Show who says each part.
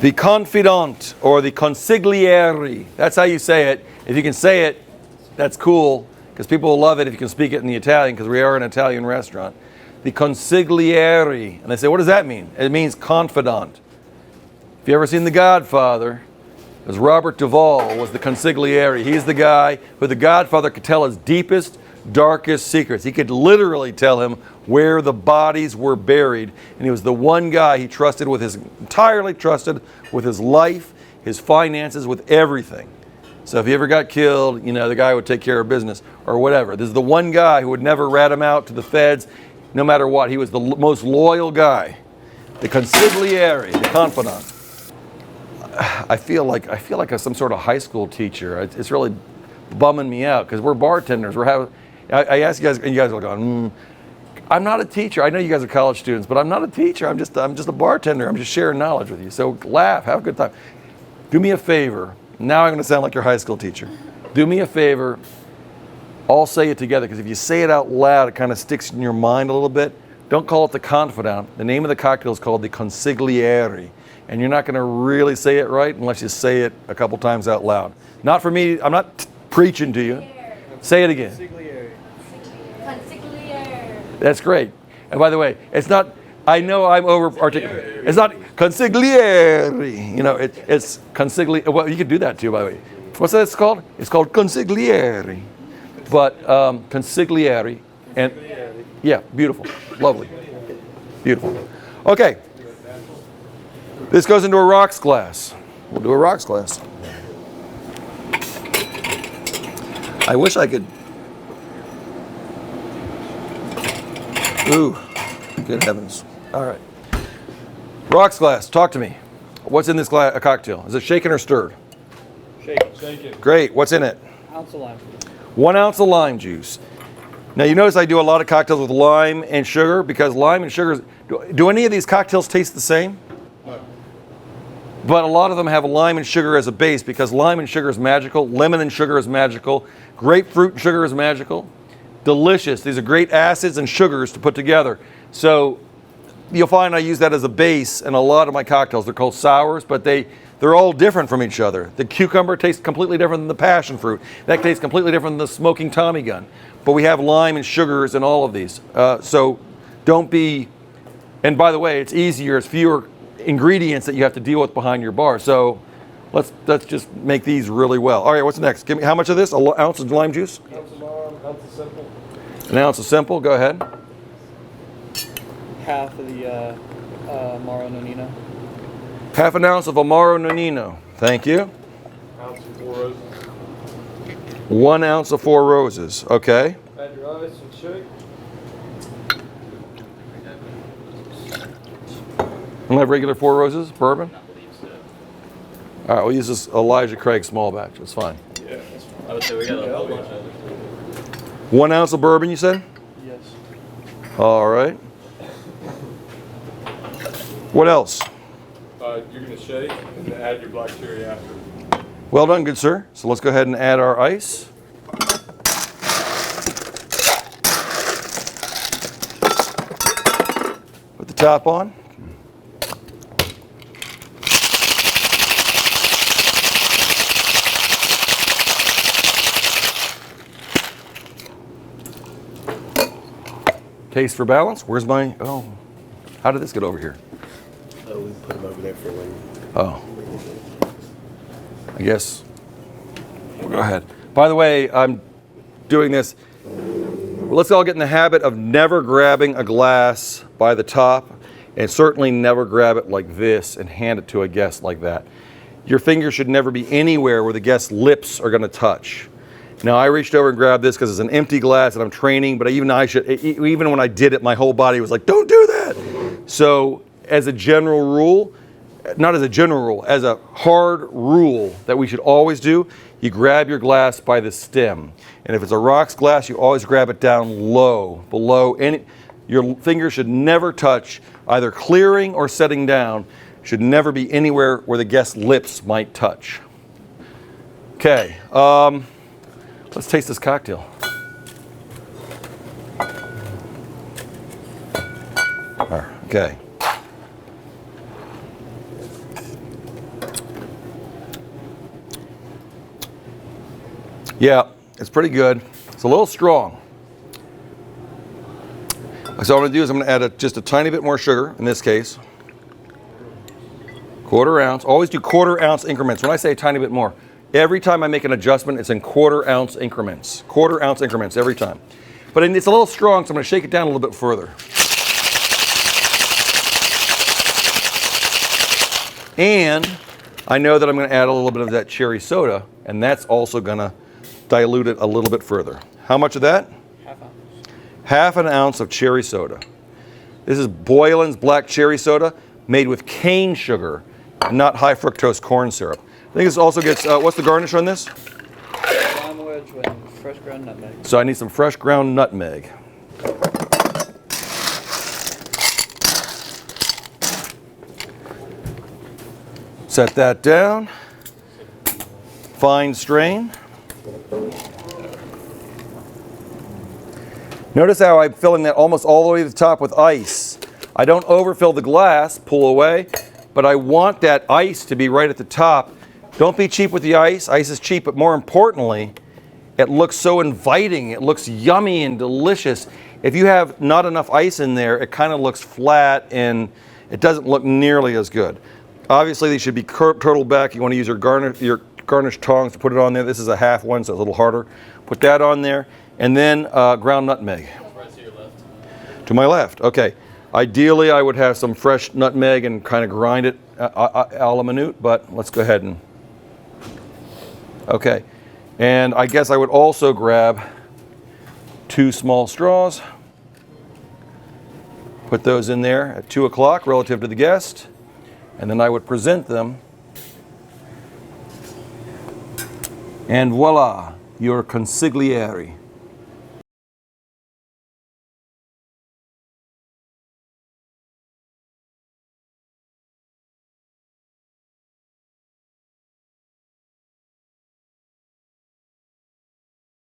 Speaker 1: The confidant, or the consigliere. That's how you say it. If you can say it, that's cool, because people will love it if you can speak it in the Italian, because we are an Italian restaurant. The consigliere. And they say, what does that mean? It means confidant. If you ever seen The Godfather, as Robert Duvall was the consigliere. He's the guy who the Godfather could tell his deepest, darkest secrets. He could literally tell him where the bodies were buried. And he was the one guy he trusted with his, entirely trusted with his life, his finances, with everything. So if he ever got killed, you know, the guy would take care of business or whatever. This is the one guy who would never rat him out to the feds, no matter what. He was the most loyal guy. The consigliere, the confidant. I feel like some sort of high school teacher. It's really bumming me out because we're bartenders. I ask you guys, and you guys are going, I'm not a teacher. I know you guys are college students, but I'm not a teacher. I'm just a bartender. I'm just sharing knowledge with you. So laugh, have a good time. Do me a favor. Now I'm going to sound like your high school teacher. Do me a favor. All say it together, because if you say it out loud, it kind of sticks in your mind a little bit. Don't call it the confidant. The name of the cocktail is called the consigliere. And you're not going to really say it right unless you say it a couple times out loud. Not for me. I'm not preaching to you. Say it again.
Speaker 2: Consigliere.
Speaker 3: Consigliere.
Speaker 1: That's great. And by the way, it's not, I know I'm over articulating. It's not consigliere. You know, it's consigliere. Well, you can do that too, by the way. What's that called? It's called consigliere. But consigliere. And yeah, beautiful. Lovely. Beautiful. Okay. This goes into a rocks glass. We'll do a rocks glass. I wish I could. Ooh, good heavens. All right. Rocks glass, talk to me. What's in this a cocktail? Is it shaken or stirred?
Speaker 2: Shaken.
Speaker 1: Great. What's in it?
Speaker 2: Ounce of lime.
Speaker 1: 1 ounce of lime juice. Now you notice I do a lot of cocktails with lime and sugar, because lime and sugar, do any of these cocktails taste the same? But a lot of them have lime and sugar as a base, because lime and sugar is magical, lemon and sugar is magical, grapefruit and sugar is magical. Delicious. These are great acids and sugars to put together. So you'll find I use that as a base in a lot of my cocktails. They're called sours, but they're all different from each other. The cucumber tastes completely different than the passion fruit. That tastes completely different than the smoking Tommy gun. But we have lime and sugars in all of these. So don't be, and by the way, it's easier, it's fewer ingredients that you have to deal with behind your bar. So let's just make these really well. All right, what's next? Give me how much of this? An ounce of lime juice?
Speaker 2: Ounce of lime, ounce of simple.
Speaker 1: An ounce of simple. Go ahead.
Speaker 2: Half of the Amaro Nonino.
Speaker 1: Half an ounce of Amaro Nonino. Thank you.
Speaker 4: Ounce of 4 roses.
Speaker 1: 1 ounce of 4 roses. Okay.
Speaker 4: Add your ice and shake.
Speaker 1: We'll have regular 4 roses, bourbon? All right, we'll use this Elijah Craig small batch. It's fine.
Speaker 4: Yeah, that's fine.
Speaker 5: I would say we got a whole bunch of
Speaker 1: 1 ounce of bourbon, you said?
Speaker 2: Yes.
Speaker 1: All right. What else?
Speaker 4: You're going to shake and then add your black cherry after.
Speaker 1: Well done, good sir. So let's go ahead and add our ice. Put the top on. Taste for balance. Where's my, oh, how did this get over here?
Speaker 5: Oh, we put them over there for when.
Speaker 1: Oh. I guess. Go ahead. By the way, I'm doing this. Let's all get in the habit of never grabbing a glass by the top, and certainly never grab it like this and hand it to a guest like that. Your finger should never be anywhere where the guest's lips are going to touch. Now, I reached over and grabbed this because it's an empty glass and I'm training, but even when I did it, my whole body was like, don't do that. So as a general rule, not as a general rule, as a hard rule that we should always do, you grab your glass by the stem. And if it's a rocks glass, you always grab it down low, below. And your finger should never touch either clearing or setting down. Should never be anywhere where the guest's lips might touch. Okay, let's taste this cocktail. Okay. Yeah, it's pretty good. It's a little strong. So what I'm going to do is I'm going to add just a tiny bit more sugar in this case. Quarter ounce. Always do quarter ounce increments. When I say a tiny bit more, every time I make an adjustment, it's in quarter ounce increments. Quarter ounce increments every time. But it's a little strong, so I'm going to shake it down a little bit further. And I know that I'm going to add a little bit of that cherry soda, and that's also going to dilute it a little bit further. How much of that?
Speaker 2: Half ounce.
Speaker 1: Half an ounce of cherry soda. This is Boylan's black cherry soda made with cane sugar, and not high fructose corn syrup. I think this also gets, what's the garnish on this?
Speaker 2: Lime wedge with fresh ground nutmeg.
Speaker 1: So I need some fresh ground nutmeg. Set that down. Fine strain. Notice how I'm filling that almost all the way to the top with ice. I don't overfill the glass, pull away, but I want that ice to be right at the top. Don't be cheap with the ice. Ice is cheap, but more importantly, it looks so inviting. It looks yummy and delicious. If you have not enough ice in there, it kind of looks flat and it doesn't look nearly as good. Obviously, these should be turtled back. You want to use your garnish tongs to put it on there. This is a half one, so it's a little harder. Put that on there, and then ground nutmeg.
Speaker 5: Right to your left.
Speaker 1: To my left, okay. Ideally, I would have some fresh nutmeg and kind of grind it a la minute, but let's go ahead and, okay. And I guess I would also grab 2 small straws, put those in there at 2 o'clock relative to the guest, and then I would present them. And voila, your consigliere.